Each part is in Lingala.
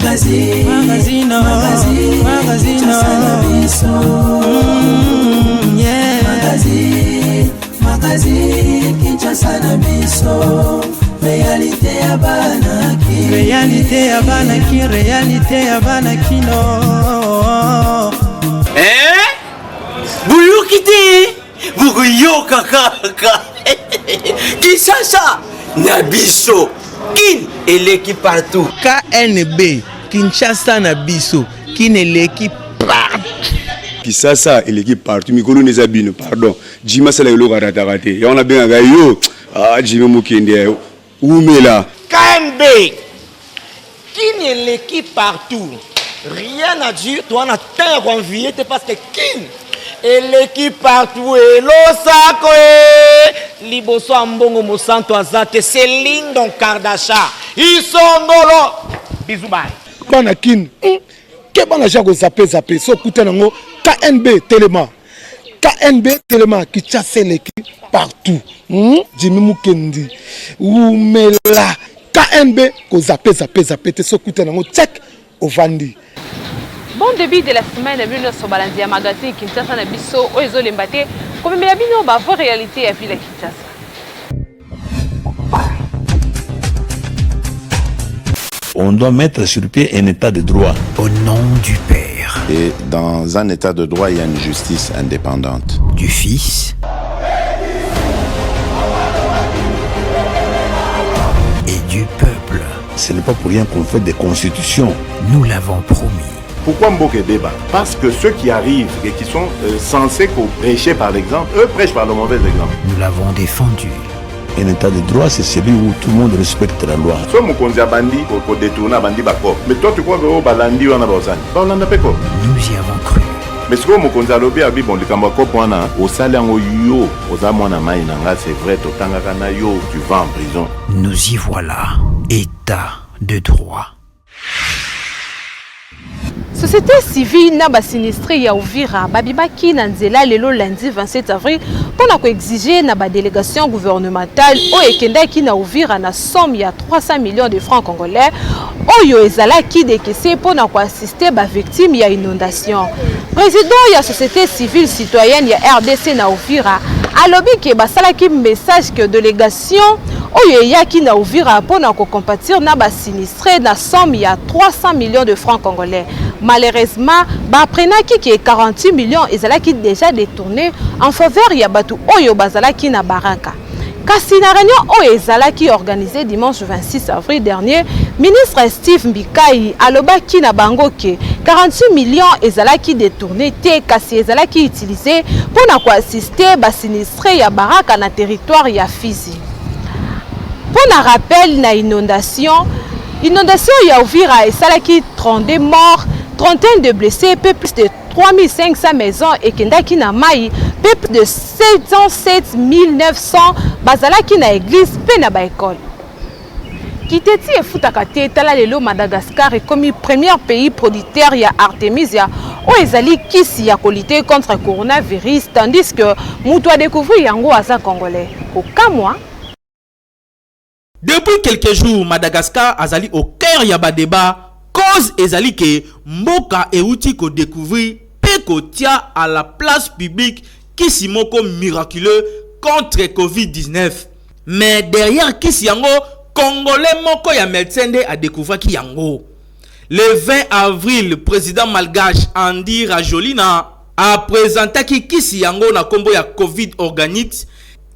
Magazino Magazine Kinshasa na biso Réalité ya banaki Réalité ya banaki Réalité ya banakino Buyukite Buguyoka kaka Kinshasa na biso Kin eleki partout KNB Kinshasa na biso Kin eleki partout Kinshasa eleki partout mikolo neza bino pardon Jima sala yolo karatakate ya on a bien yo Jima mukende Oumela KNB Kin eleki partout rien à dire toi on a terre envié parce que Kin eleki partout et losako liboso ambongo mosanto azate Céline Don Kardasha isongolo bisous bye bana Kin ke bana jako zape so kuta nango KNB Telema qui chasse l'équipe partout Jimmy Mukendi Oumela KNB ko zape te so kuta nango check ovandi. Bon début de la semaine, nous sommes balancer à magazine Kinshasa na biso ozo lembate comme mais bino ba vraie réalité à ville Kinshasa. On doit mettre sur pied un état de droit. Au nom du Père. Et dans un état de droit, il y a une justice indépendante. Du Fils. Et du peuple. Ce n'est pas pour rien qu'on fait des constitutions. Nous l'avons promis. Pourquoi Mboké débat? Parce que ceux qui arrivent et qui sont censés prêcher par l'exemple, eux prêchent par le mauvais exemple. Nous l'avons défendu. Un état de droit, c'est celui où tout le monde respecte la loi. Soit Mokonzi a bandi pour détourner bandi bako. Mais toi tu crois que balandi on a bazani. Ba on a peko. Nous y avons cru. Mais ce que Mokonzi a lobby abi bon likambo ko pona au salango yo oza mona mai nanga c'est vrai totanga kana yo tu vas en prison. Nous y voilà. État de droit. Société civile n'a pas sinistré ya Uvira babibaki na nzela lelo lundi 27 avril pour na ko exiger na ba délégation gouvernementale o ekendaki na Uvira na somme ya 300 millions de francs congolais oyo ezalaki dekese pour na ko assister ba victime ya inondation. Président ya société civile citoyenne ya RDC na Uvira alobi ke basalaki message que délégation oyo yaki na Uvira pour na ko compatir na ba sinistré na somme ya 300 millions de francs congolais. Malheureusement, baprenaki ki 40 millions ezalaki déjà détournés en faveur ya batu oyo bazalaki na baraka. Kasi na réunion oyo ezalaki organisée dimanche 26 avril dernier, ministre Steve Mbikai alobaki na bango ke 48 millions ezalaki détournés te kasi ezalaki utilisé pour na ko assister ba sinistré ya baraka na territoire ya Fizi. Pour na rappel na inondation ya Uvira esalaki 32 morts, 31 de blessés, plus de 3500 maisons et kendaki na mai, plus de 707 900 bazalaki na église pe na ba école. Kiteti e futaka te tala lelo Madagascar est comme premier pays producteur ya Artemisia o ezali kisi ya kolite contre coronavirus tandis que mutu a découvert yango aza congolais. Okamwa depuis quelques jours, Madagascar azali au cœur ya ba débat cause ezali ke mboka euti ko découvrir pe ko tia à la place publique kisi moko miraculeux contre Covid-19. Mais derrière kisi yango Congolais moko ya médecin a découvert ki yango. Le 20 avril, le président malgache Andy Rajolina a présenté ki kisi yango na kombo ya Covid organique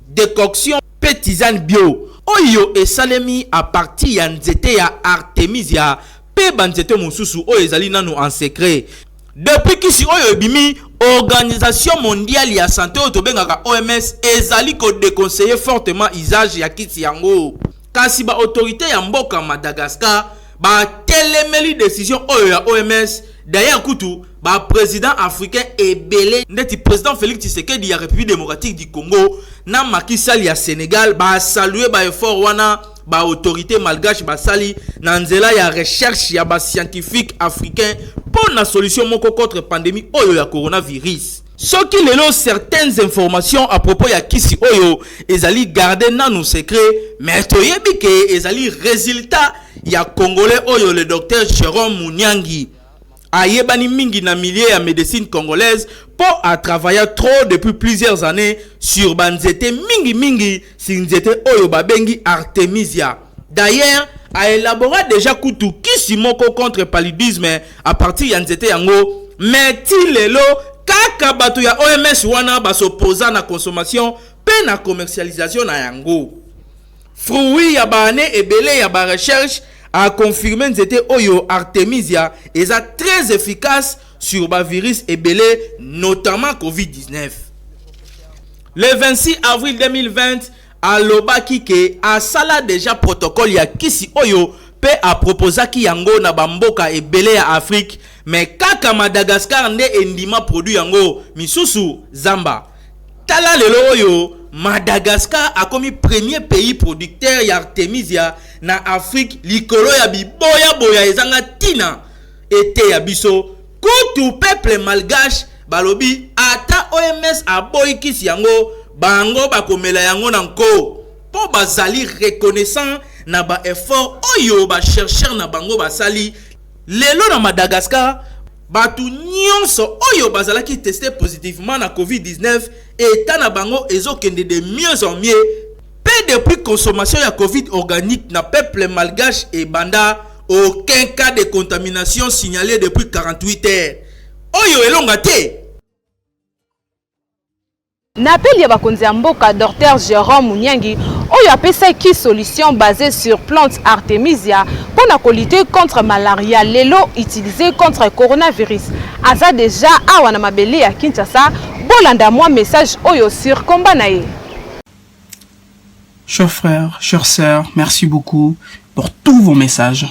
décoction pe tisane bio. Oyo esalemi a partir ya nzete ya Artemisia pe banzete mosusu oyo ezali nanu en secret. Depuis kisi oyo ebimi, Organisation mondiale ya santé oyo tobengaka OMS ezali ko déconseiller fortement usage ya kisi yango. Kasi ba autorité ya mboka Madagascar ba telemeli décision oyo ya OMS. D'ailleurs kutu ba président africain ebele ndeti président Félix Tshisekedi ya République démocratique du Congo na Macky Sall ya Sénégal ba saluer ba effort wana ba autorité malgache ba sali na nzela ya recherche ya ba scientifique africain pour na solution moko contre pandémie oyo ya coronavirus. Soki lelo certaines informations à propos ya kisi oyo ezali garder nanu secret, mais toyebi ke ezali résultat ya congolais oyo le docteur Jérôme Mouniangi ayebani mingi na milieu ya médecine congolaise pour à travailler trop depuis plusieurs années sur banzete mingi si nzete oyo babengi Artemisia. D'ailleurs, a élaboré déjà kutu kisi moko contre paludisme à partir ya nzete yango, mais ti lelo kaka bato ya OMS wana basopoza na consommation pe na commercialisation na yango. Fruit ya bane ebele ya ba recherche a confirmé nzete oyo Artemisia est très efficace sur ba virus ebele, notamment COVID-19. Le 26 avril 2020, alobaki ke asala déjà protocole ya kisi oyo pe a proposaki yango na bamboka ebele ya Afrique, mais kaka Madagascar nde endima produit yango misusu Zamba. Tala lelo oyo Madagascar a commis premier pays producteur ya Artemisia na Afrique likolo ya biboya ezanga tina ete ya biso kutu peuple malgache balobi ata OMS aboyi kisi yango bango bakomela yango nanko po bazali reconnaissant na ba effort oyo ba chercheur na bango basali lelo na Madagascar. Batu nyonso oyo bazalaki testé positivement na COVID-19 eta na bango ezokende de mieux en mieux. Peu depuis consommation ya COVID organique na peuple malgache et banda, aucun cas de contamination signalé depuis 48 heures. Oyo elonga te. N'appel ya bakonzi ya mboka Dr Jérôme Mouniangi oyo apesaki solution basée sur plante Artemisia pour na lutter contre malaria lelo utilisé contre coronavirus. Aza déjà awa na mabele ya Kinshasa bolanda moi message oyo sur combat nae. Chers frères, chères sœurs, merci beaucoup pour tous vos messages.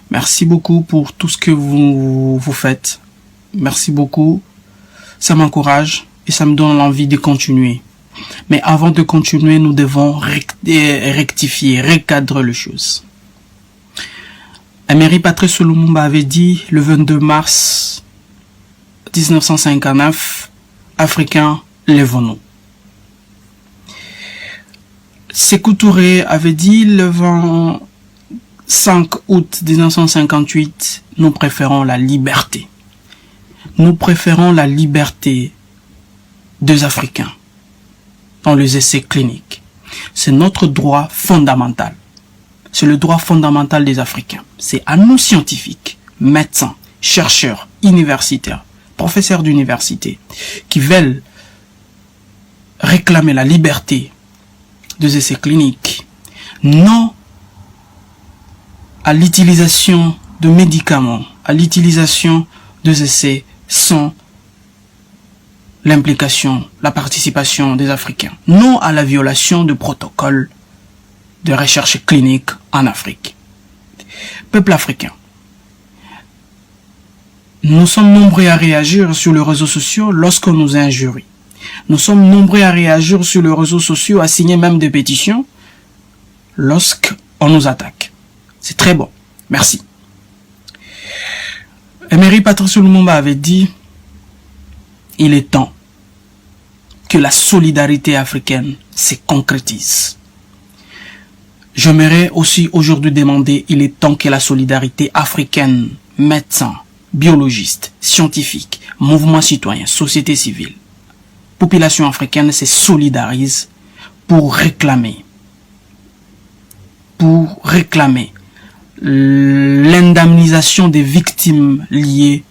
Merci beaucoup pour tout ce que vous faites. Merci beaucoup. Ça m'encourage et ça me donne l'envie de continuer. Mais avant de continuer, nous devons rectifier, recadrer les choses. Emery Patrice Lumumba avait dit le 22 mars 1959, Africains, lèvons-nous. Sékou Touré avait dit le 25 août 1958, nous préférons la liberté. Nous préférons la liberté des Africains dans les essais cliniques. C'est notre droit fondamental. C'est le droit fondamental des Africains. C'est à nous scientifiques, médecins, chercheurs, universitaires, professeurs d'université, qui veulent réclamer la liberté des essais cliniques, non à l'utilisation de médicaments, à l'utilisation des essais sans l'implication, la participation des Africains, non à la violation du protocole de recherche clinique en Afrique. Peuple africain, nous sommes nombreux à réagir sur les réseaux sociaux lorsqu'on nous injurie. Nous sommes nombreux à réagir sur les réseaux sociaux, à signer même des pétitions lorsqu'on nous attaque. C'est très bon. Merci. Emery Patrice Lumumba avait dit il est temps que la solidarité africaine se concrétise. J'aimerais aussi aujourd'hui demander, il est temps que la solidarité africaine, médecins, biologistes, scientifiques, mouvements citoyens, société civile, population africaine se solidarise pour réclamer l'indemnisation des victimes liées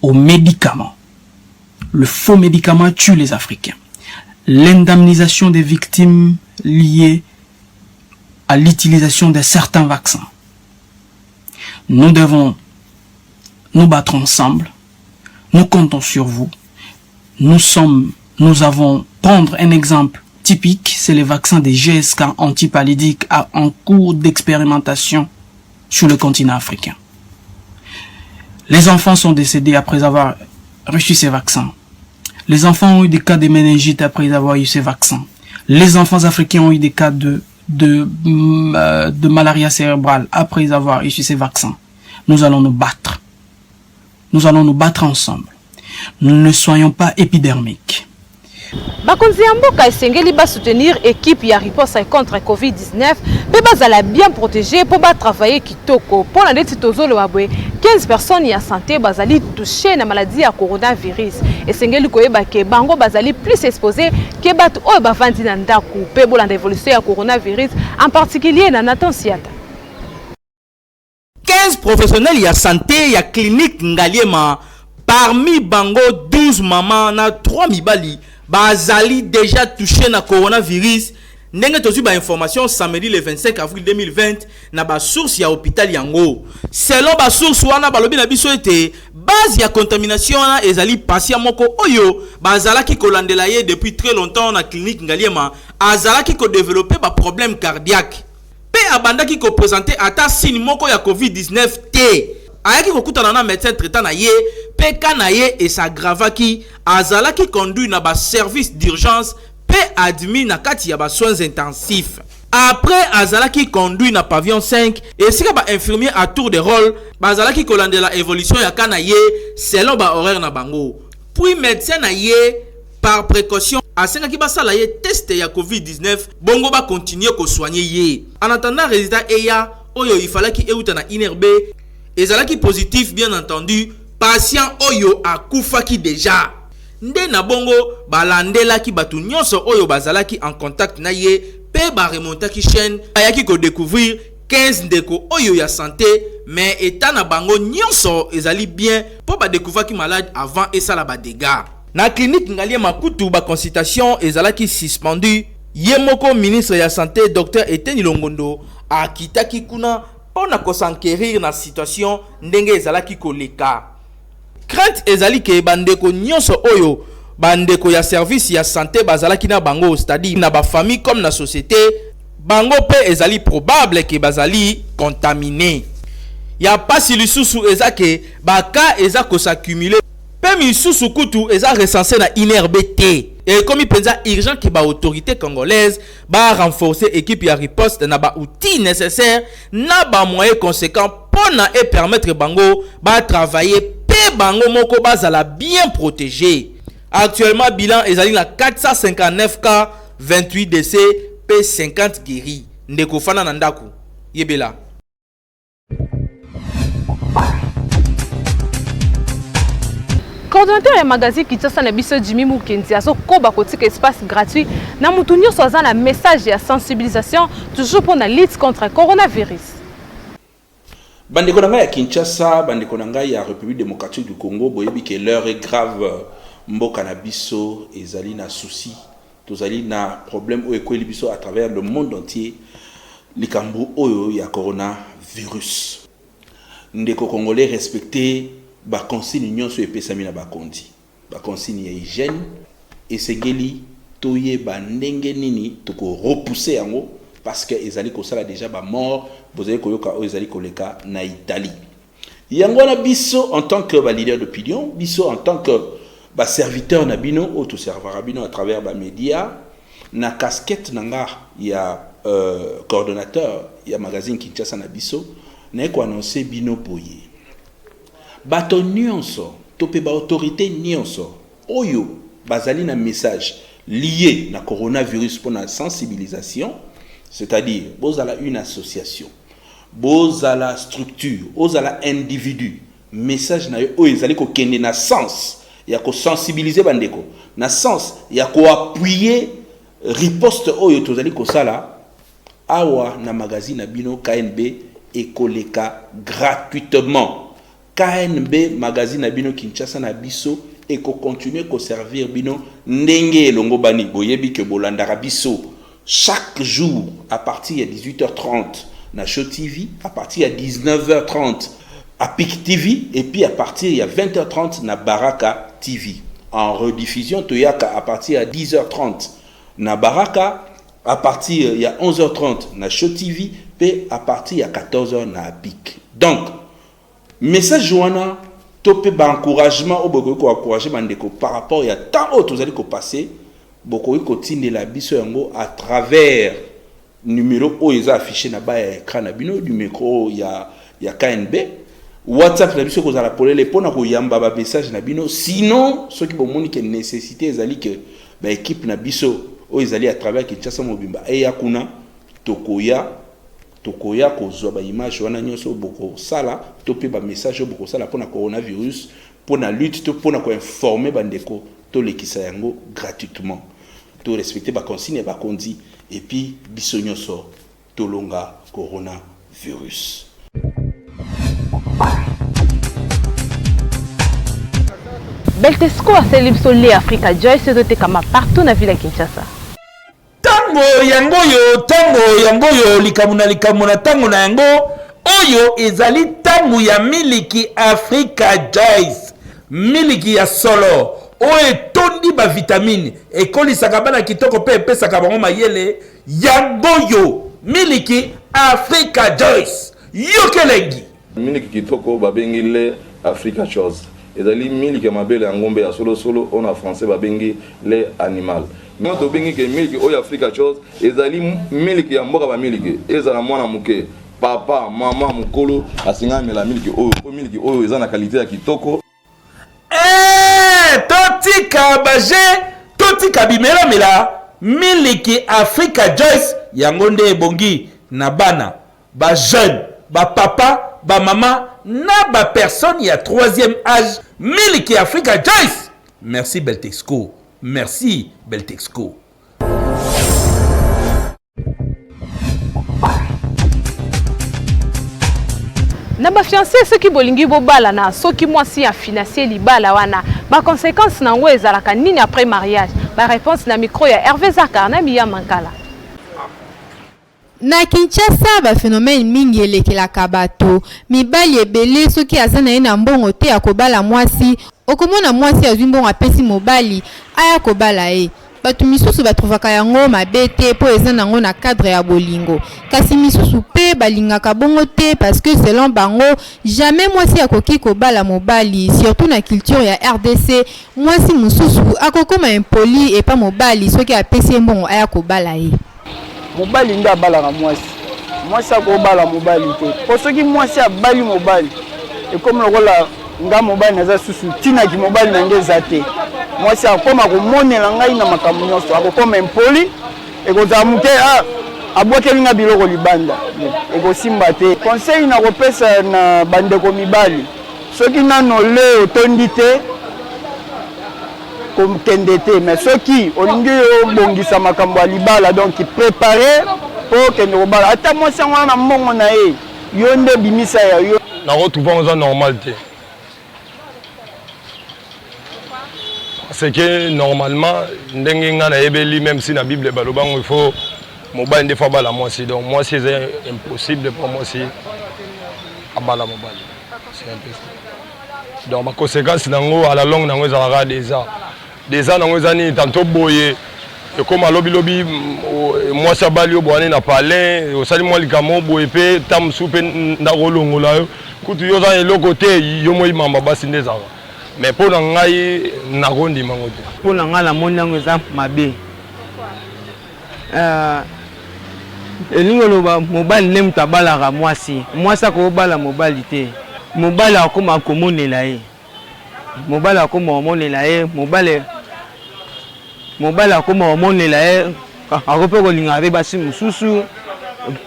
aux médicaments. Le faux médicament tue les Africains. L'indemnisation des victimes liées à l'utilisation de certains vaccins. Nous devons nous battre ensemble. Nous comptons sur vous. Nous avons prendre un exemple typique, c'est le vaccin des GSK antipaludiques en cours d'expérimentation sur le continent africain. Les enfants sont décédés après avoir reçu ces vaccins. Les enfants ont eu des cas de méningite après avoir eu ces vaccins. Les enfants africains ont eu des cas de malaria cérébrale après avoir reçu ces vaccins. Nous allons nous battre. Nous allons nous battre ensemble. Nous ne soyons pas épidermiques. Bakonzi ya mboka esengeli ba soutenir équipe ya riposte contre Covid-19 pe bazala bien protégé pour ba travailler kitoko pour la ndeti tozolo babwe 15 personnes ya santé bazali touchées na maladie ya coronavirus esengeli koyeba ke bango bazali plus exposés ke batu oyo bavandi na ndaku pe bolanda évolution ya coronavirus en particulier na Nathan Siata. 15 professionnels ya santé ya clinique Ngaliema parmi bango 12 mamans na 3 mibali bazali déjà touché na coronavirus. Ndenge tozu ba information samedi le 25 avril 2020 na ba source ya hôpital yango. Selon ba source wana balobi na biso ete base ya contamination na ezali patient moko oyo bazalaki kolandela ye depuis très longtemps na clinique Ngaliema azalaki ko développer ba problème cardiaque. Pe abandaki ko présenter ata signe moko ya COVID-19 te. Ayaki kokutana na médecin traitant na ye pe kana ye et s'aggravaki azalaki conduit na ba service d'urgence pe admis na kati ya ba soins intensifs. Après azalaki conduit na pavillon 5 et sika ba infirmier à tour de rôle bazalaki kolandela évolution ya kana ye selon ba horaire na bango. Puis médecin na ye par précaution asengaki basala ye test ya COVID-19 bongo ba continuer ko soigner ye. En attendant résultat eya oyo ifalaki euta na INRB ezalaki positif bien entendu patient oyo akufaki déjà. Nde na bongo balandelaki batu nyonso oyo bazalaki en contact na ye pe ba remontaki chaîne ayaki ko découvrir 15 ndeko oyo ya santé mais état na bango nyonso ezali bien po ba découvrir ki malade avant et ça la ba dégâts. Na clinique Ngaliema kutu ba consultation ezalaki suspendu ye moko ministre ya santé docteur Etienne Longondo akitaki kuna pona ko s'enquérir na situation ndenge ezalaki koleka. Crainte ezali ke bandeko nyonso oyo bandeko ya service ya santé bazalaki na bango c'est-à-dire na ba famille comme na société bango pe ezali probable ke bazali contaminé. Ya pasi lisusu ezake baka eza ko s'accumuler pe misusu kutu eza recensé na INRB te. Et comme il pensa urgent que ba autorité congolaise ba renforcer équipe ya riposte na ba outils nécessaires na ba moyens conséquents pour na et permettre bango ba travailler pe bango moko bazala bien protégé. Actuellement bilan ezali na 459 cas, 28 décès pe 50 guéris. Ndeko fana na ndaku yebela. Coordonnateur ya magazine Kinshasa na biso Jimmy Mukendi azo koba kotika espace gratuit na mutu nyonso aza na message ya sensibilisation toujours pour la lutte contre coronavirus. Bandeko nanga ya Kinshasa, bandeko nanga ya République démocratique du Congo, boyebi que l'heure est grave mboka na biso ezali na souci, tozali na problème o ekweli biso à travers le monde entier likambo oyo ya coronavirus. Ndeko congolais respecté ba consigne nyonso epesami na bakondi ba consigne ya hygiène esengeli toye ba ndenge nini toko repousser yango parce que ezali ko sala déjà ba mort bozali koyoka o ezali koleka na Italie yango na biso en tant que ba leader d'opinion biso en tant que ba serviteur na bino auto serveur bino à travers ba média na casquette nanga ya coordonnateur ya magazine Kinshasa na biso na ko annoncer bino poye bato nyonso tope ba autorité nyonso oyo bazali na message lié na coronavirus pour la sensibilisation, c'est-à-dire bozala une association, bozala structure, bozala individu, message na yo oyo ezali ko kende na sens ya ko sensibiliser bandeko, na sens ya ko appuyer riposte oyo tozali ko sala awa na magazine na bino KNB ekoleka gratuitement. KNB magazine na bino Kinshasa na biso et ko continuer ko servir bino ndenge longo bani boyebi ke bolandara biso chaque jour à partir de 18h30 na Show TV, à partir de 19h30 à PIC TV et puis à partir de 20h30 na Baraka TV. En rediffusion toyaka à partir de 10h30 na Baraka, à partir de 11h30 na Show TV et à partir de 14h na PIC. Donc message wana topé ba encouragement au boko ko encourager bandeko par rapport ya temps autres vous allez ko passer boko ko tindela biso yango à travers numéro o eza affiché na ba ya écran na bino du micro ya KNB WhatsApp na biso kozala polele pona koyamba ba message na bino sinon ceux qui bomoni que nécessité ezali que ba équipe na biso o ezali à travers Kinshasa Mobimba et yakuna tokoya kozwa ba image wana nyonso boko sala to pe ba message boko sala pona coronavirus pona lutte to pona ko informer bandeko to lekisa yango gratuitement to respecter ba consigne ba kondi et puis biso nyonso to longa coronavirus. Beltesco a célébré Africa Joyce de kama partout na ville ya Kinshasa. Tango yango likamuna tango na yango oyo ezali tango ya miliki Africa Joyce miliki ya solo oyo tondi ba vitamine ekolisaka bana kitoko pe pesaka bango mayele yango miliki Africa Joyce yokelengi miliki kitoko babengile Africa Joyce ezali miliki ya mabele ya ngombe ya solo on a français babengi les animal nous to bengi ke miliki oyo Africa Joyce ezali miliki ya mboka ba miliki ezala mwana muke papa mama mukolo asingamela miliki oyo eza na qualité ya kitoko totika baje totika bimela miliki Africa Joyce yango nde ebongi na bana ba jeune ba papa ba mama na ba personne ya 3e âge miliki Africa Joyce. Merci Beltexco. Merci Beltexco. Na ba fiancé ceux qui bolingi bobala na soki mwasi a financier libala wana ba conséquence na ngo ezalaka nini après mariage ba réponse na micro ya Hervé Zakar na Miya Mankala. Na Kinshasa ba phénomène mingi elekelaka bato mibali ebele soki aza na ye na mbongo te akobala mwasi okomona mwasi azwi mbongo apesi mobali aya kobala ye bato misusu batruvaka yango mabe te po eza nango na cadre ya bolingo kasi misusu pe balingaka bongo te parce que selon bango jamais mwasi akoki kobala mobali surtout na culture ya RDC mwasi mususu akokoma impoli et pas mobali soki apesi mbongo aya kobala ye mobali nda balaka mwasi akobala mobali te po soki mwasi abali mobali ekomi lokola nga mobali naza susu tinaki mobali na nge eza te mwasi akoma komonela ngai na makambo nyonso akokoma impoli ekozala moke abwakeli nga biloko libanda ekosimba te conseil na kopesa na bandeko mibali soki nano le otondi te kokende te mais soki olingi obongisa makambo ya libala donc préparer po kende kobala ata mwasi yango na mbongo na ye yo nde bimisa ya yo nakotuva oza normal te c'est que normalement ndenge nga na yebeli même si na Bible balobango il faut mobali nde fa bala mwasi donc mwasi c'est impossible pour mwasi abala mobali c'est impossible donc ma conséquence nango à la longue nango ezalaka déjà nango ezani tantôt boye et comme lobi mwasi abali yo boane na palais osali mwa likamo boye pe tamsu pe ndakolongola yo kutu yo za eloko te yo moi mamba basi ndezaka mais pour ngai nakondi mango te pour ngai la moni yango eza mabe elingo loba mobali ne mutabalaka mwasi akobala mobali te mobali akoma komonela ye mobali akoma omonela ye mobali akoma omonela ye akope kolinga be basi mususu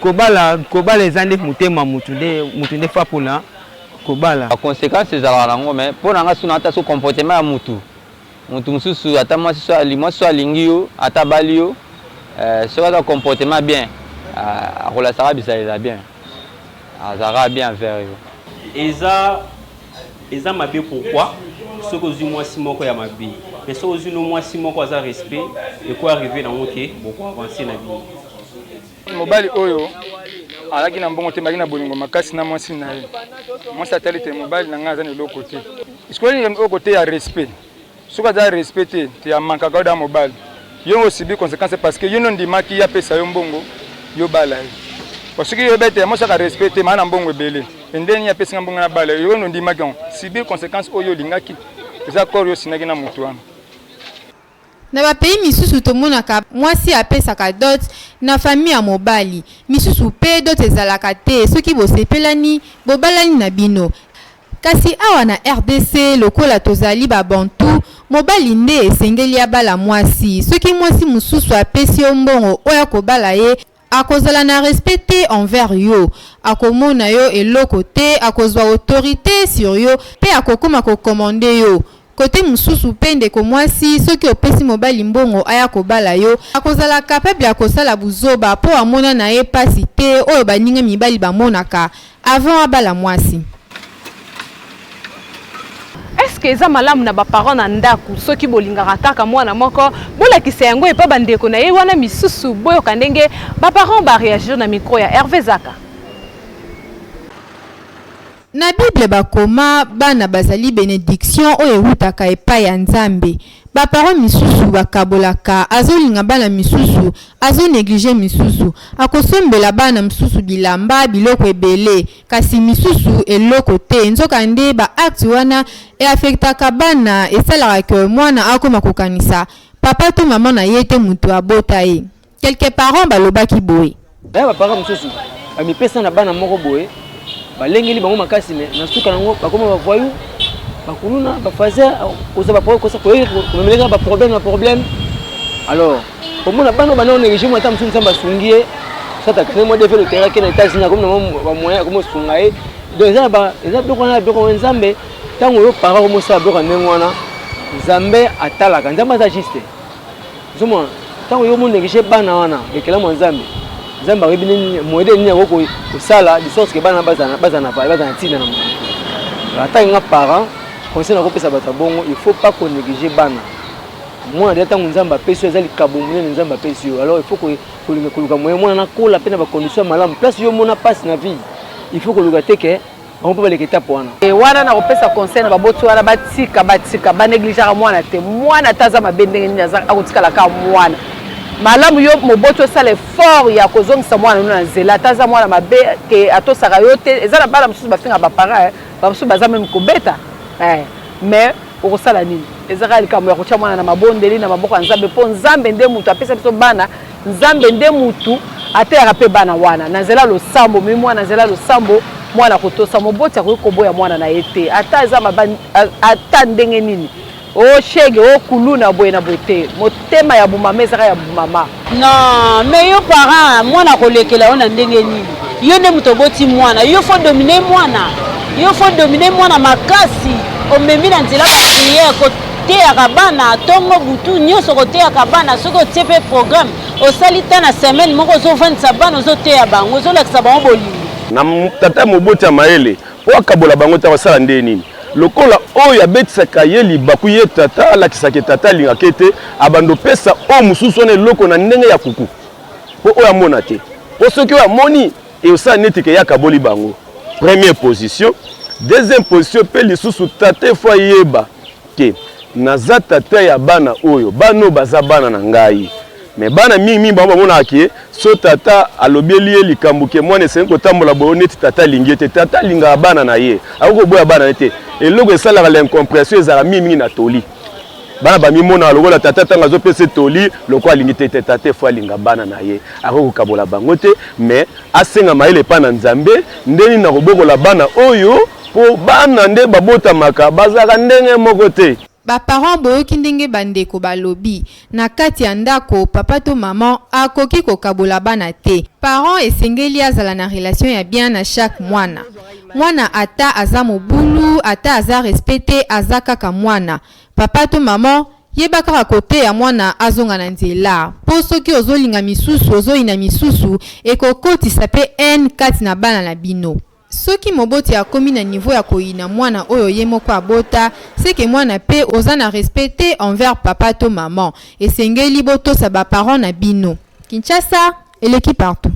kobala eza nde motema mutu nde fa mpona kobala a conséquence ezalaka nango mais mpo na nga suna ata so comportement ya mutu mosusu ata mwasi alingi yo ata abali yo soki aza comportement bien akolasaka bisalela bien azalaka bien envers yo eza mabe pourquoi soki ozwi mwasi moko ya mabe mais soki ozwi no mwasi moko aza respect eko arrive nango ke boko avancer na bino mobali oyo alaki na mbongo te maki na bolingo makasi na mwasi na ye mwasi atali te mobali na ngai aza na eloko te isikoli eloko te ya respect soki aza respect te ya mankaka oyo da mobali yo osibi conséquence parce que yo no ndimaki ye apesa yo mbongo yo bala ye soki yoyebi ete mwasi aka respect te maa na mbongo ebele endeni apesinga mbongo na bala yo no ndimaki yango sibi conséquence oyo olingaki eza kor yo sinaki na motu wana na ba pays misusu tomonaka mwasi apesaka dot na famille ya mobali misusu pe dot ezalaka te soki bosepelani bobalani na bino kasi awa na RDC lokola tozali babantu mobali nde esengeli abala mwasi soki mwasi mususu apesi yo mbongo oyo kobala ye akozala na respecté envers yo akomona yo eloko te akozwa autorité sur yo pe akokoma kokomande yo kote mususu pende ko mwasi soki opesi mobali mbongo aya kobala yo akozala capable akosala buzoba po amona na ye pasi te oyo baninga mibali bamonaka avant abala mwasi. Est-ce que eza malamu na ba parents na ndaku soki bolingaka kaka mwana moko bolakisa yango epa bandeko na ye wana misusu boyo kandenge ba parents ba réagir na micro ya Hervé Zaka. Na Bible bakoma bana bazali bénédiction oyo hutaka epai ya Nzambe. Ba parents misusu bakabolaka azolinga bana misusu azo négliger misusu akosombela bana misusu bilamba biloko ebele kasi misusu eloko te nzoka nde ba acte wana e affectaka bana esalaka ke mwana akoma kokanisa papa to mama na yete mutu abota ye. Quelques parents balobaki boye. Ba parents misusu amipesa na bana moko boye balengeli bango makasi na suka nango bakoma bavoyu bakuluna bafazer koza bakosa komeleka ba problème alors komona bano bana on régime ata msusu nsamba sungie sata kane mo defelo terrain ke na États-Unis comme na moyen comme sungaye donc eza boko nzambe tango yo para comme ça boko ndengwana nzambe atalaka nzambe za juste zomo tango yo mo néglige bana wana ekela mo nzambe nzambe rebini moede ni yako kosala de sorte que bana bazana tina na mo ata nga parent conseil na kopesa bata bongo il faut pas qu'on néglige bana moi de tango nzamba peso ezali kabomune nzamba peso alors il faut que koluka moyen mwana na kola pena ba condition malamu place yo mona passe na vie il faut que luka teke on peut pas les étapes wana et wana na kopesa conseil na baboto wana batika ba négliger mwana te mwana taza mabendenge ni aza akotikala ka mwana malamu yo moboto sala effort ya kozongisa mwana na nzela taza mwana mabe ke atosaka yo te ezala bala mususu bafinga ba parents ba mususu baza même kobeta mais okosala nini ezaka likambo ya kotia mwana na mabondeli na maboko ya Nzambe po Nzambe nde mutu apesa biso bana Nzambe nde mutu ateyaka pe bana wana na nzela losambo mi mwana nzela losambo mwana kotosa moboti akokoboya mwana na ete ata eza ata ndenge nini o shege o kuluna boye na bote motema ya bumama ezaka ya bumama non mais yo parent mwana kolekela ona ndenge nini yo nde mutu oboti mwana yo faut dominer mwana makasi omemi na nzela bapriere koteyaka bana ntongo butu nyonso koteyaka bana soki otie mpe programme osali ta na semaine moko ozovandisa bana ozoteya bango ozolakisa bango bolingo na tata moboti ya mayele po akabola bango ta basala nde nini lokola oyo abetisaka ye libaku ye tata alakisaka tata alingaka ete abando pesa oyo mosusu wana eloko na ndenge ya kuku po oyo amona te po soki oyo amoni eosala neti ke ye akaboli bango première position. Deuxième position, pe lisusu tate fwa yeba ke naza tata ya bana oyo bano baza bana na ngai mais bana mingi bango bamona ke so tata alobeli ye likambo ke mwana esengi kotambola boyo neti tata lingi te tata linga bana na ye akoboya bana te eloko esalaka l'incompréhension ezala mingi na toli bana bamimona lokola tata tanga azopesa toli loko alingi te tata fwa linga bana na ye akokokabola bango te mais asenga mayele pa na Nzambe ndeni na kobokola bana oyo po bana nde babotamaka bazaka ndenge moko te. Ba parents boyoki ndenge bandeko balobi na kati ya ndako papa to maman akoki kokabola bana te. Parents esengeli azala na relation ya bien na chaque mwana ata aza mobulu ata aza respecté aza kaka mwana papa to maman yebaka kote ya mwana azonga na nzela po soki ozolinga misusu ozoyina misusu ekokotisa pe en kati na bana na bino. Soki moboti akomi na niveau ya koyina mwana oyo ye moko abota seke mwana pe oza na respecté envers papa to maman esengeli botosa ba parents na bino. Kinshasa eleki partout.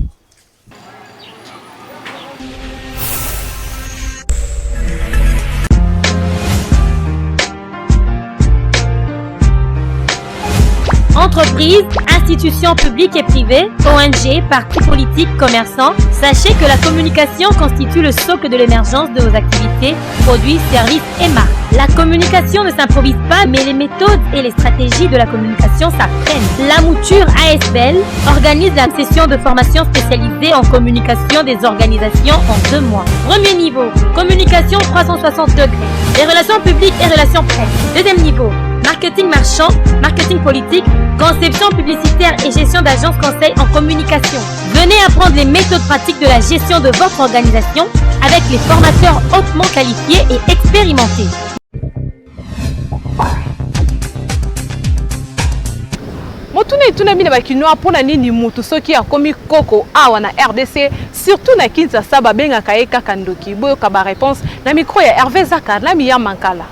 Entreprises, institutions publiques et privées, ONG, partis politiques, commerçants, sachez que la communication constitue le socle de l'émergence de vos activités, produits, services et marques. La communication ne s'improvise pas, mais les méthodes et les stratégies de la communication s'apprennent. La Mouture ASBL organise la session de formation spécialisée en communication des organisations en 2 mois. Premier niveau, communication communication 360 degrés, les relations publiques et relations presse. Deuxième niveau, marketing marchand, marketing politique, conception publicitaire et gestion d'agence conseil en communication. Venez apprendre les méthodes pratiques de la gestion de votre organisation avec les formateurs hautement qualifiés et expérimentés. motuna ituna mine bakinoa pona nini mutu soki akomi koko awa na RDC surtout na Kinshasa babengaka ye kaka ndoki boyoka ba réponse na micro ya Hervé Zakar na miya mankala.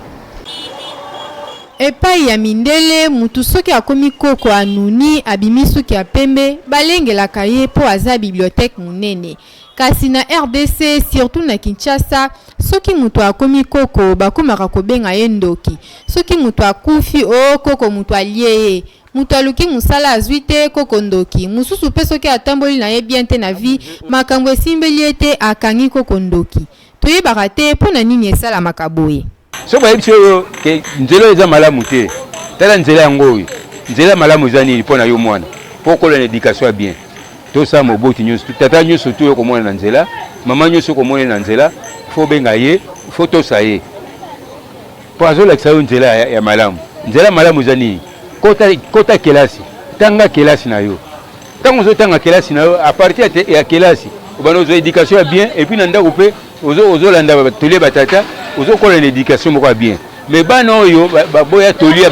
Epai ya mindele mutu soki akomi koko anuni abimisuki ya pembe balengelaka ye po aza bibliothèque munene. Kasi na RDC surtout na Kinshasa soki mutu akomi koko bakomaka kobenga ye ndoki. Soki mutu akufi o koko mutu aliye mutu aluki musala azuite koko ndoki. Mususu pe soki atamboli na ye bien te na vie makambo esimbeli ete akangi koko ndoki. Toyebaka te pona nini esala makaboye. So ba yebisi oyo ke nzela eza malamu te. Tala nzela yango oyo. Nzela malamu eza nini pona yo mwana. Pokola na éducation bien. To sa moboti nyonso tata nyonso to ko mona na nzela, mama nyonso ko mona na nzela, fo benga ye, fo to sa ye. Po azola ksa yo nzela ya malamu. Nzela malamu eza nini? Kota kelasi. Tanga kelasi na yo. Tango zo tanga kelasi na yo a partir ya kelasi. Obano zo éducation bien et puis nanda ko pe ozo landa tole batata ozo kola l'éducation moko bien. Mais bana oyo baboya toli ya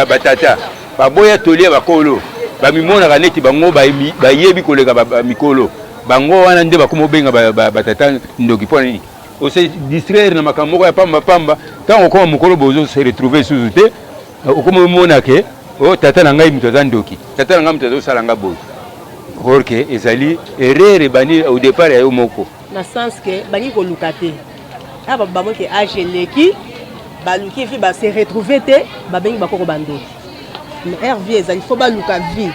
batata. Baboya toli ya bakolo. Bamimona kaneti bango bayebi koleka mikolo. Bango wana nde bakomo benga batata ndoki pona nini. Ose distraire na makambo moko ya pamba tant okoma mukolo bozo se retrouver sous te okoma mona ke o tata na ngai mutaza ndoki. Tata na ngai mutazo salanga boy. Porque ezali erreur bani au départ ya yo moko. Na sens que bani ko lukate. Aba bamo ke age leki baluki fi ba se retrouver te babengi bakoko bandoki. Mais vie ezali faut ba luka vie.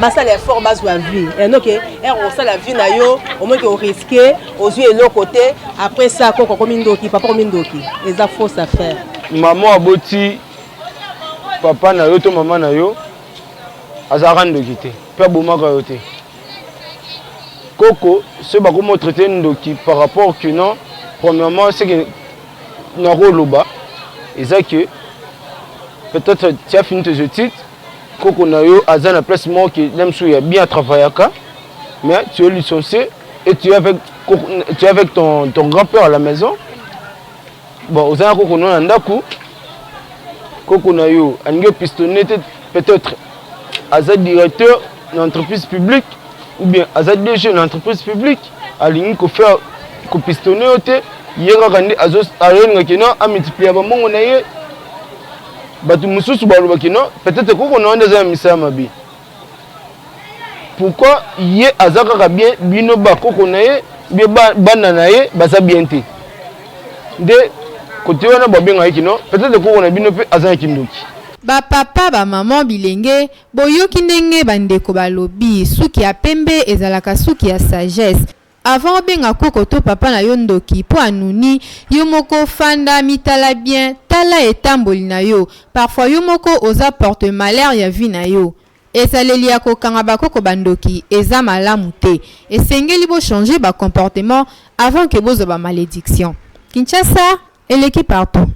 Basa les fort bas la vie. Et donc on ça la vie na yo au moins que on risquer aux yeux et l'autre côté après ça koko comme ndoki papa comme ndoki. Eza fausse affaire. Maman aboti papa na yo to maman na yo azara ndoki te. Pe bomaka yo te. Koko ce ba comment traiter ndoki par rapport que non premièrement c'est que na roloba eza que peut-être tu as fini tes études Koko na yo aza na place moi qui même sou ya bien travaillé mais tu es licencié et tu es avec ton grand-père à la maison. Bon ozana koko no ndaku koko na yo ange pistonné peut-être aza directeur d'une entreprise publique ou bien aza DG d'une entreprise publique alingi ko faire ko pistonné ote yera kandi azos arenga kino a multiplier ba mongo na ye batu mususu baloba kino peut-être koko na ndeza misama mabi. Pourquoi ye azaka ka bien bino ba koko na ye bien bana na ye baza bien te de côté wana babenga kino peut-être koko na bino pe azaka kindoki. Ba papa ba maman bilenge boyoki ndenge bandeko balobi suki ya pembe ezalaka suki ya sagesse. Avant benga koko to papa na yo ndoki po anuni yo moko fanda mitala bien tala etamboli na yo parfois yo moko oza porte malheur ya vie na yo ezaleli ya kokanga bakoko bandoki eza malamu te esengeli bo changer ba comportement avant que bozo ba malédiction. Kinshasa eleki partout.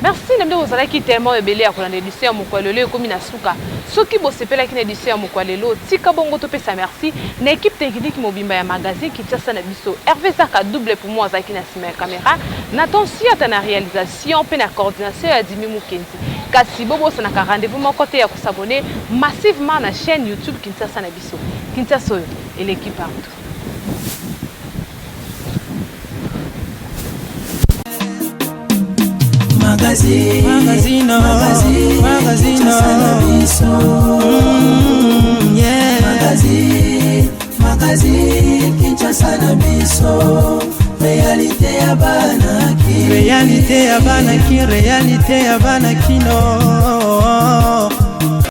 Merci namde ozala ki tellement ebele akola na édition ya mokwalelo ekomi na suka soki bosepela ki na édition ya mokwalelo tika bongo to pesa merci na équipe technique mobimba ya magazine Kinshasa na biso Hervé Zaka double pour moi azaki na sima ya caméra Nathan Siata na réalisation pe na coordination ya Dimi Mukenzi kasi bobo sana ka rendez-vous mon côté ya s'abonner massivement na chaîne YouTube Kinshasa na biso Kinshasa et l'équipe partout. Magazine, Kinshasa na biso réalité ya banaki réalité ya banaki réalité ya banaki no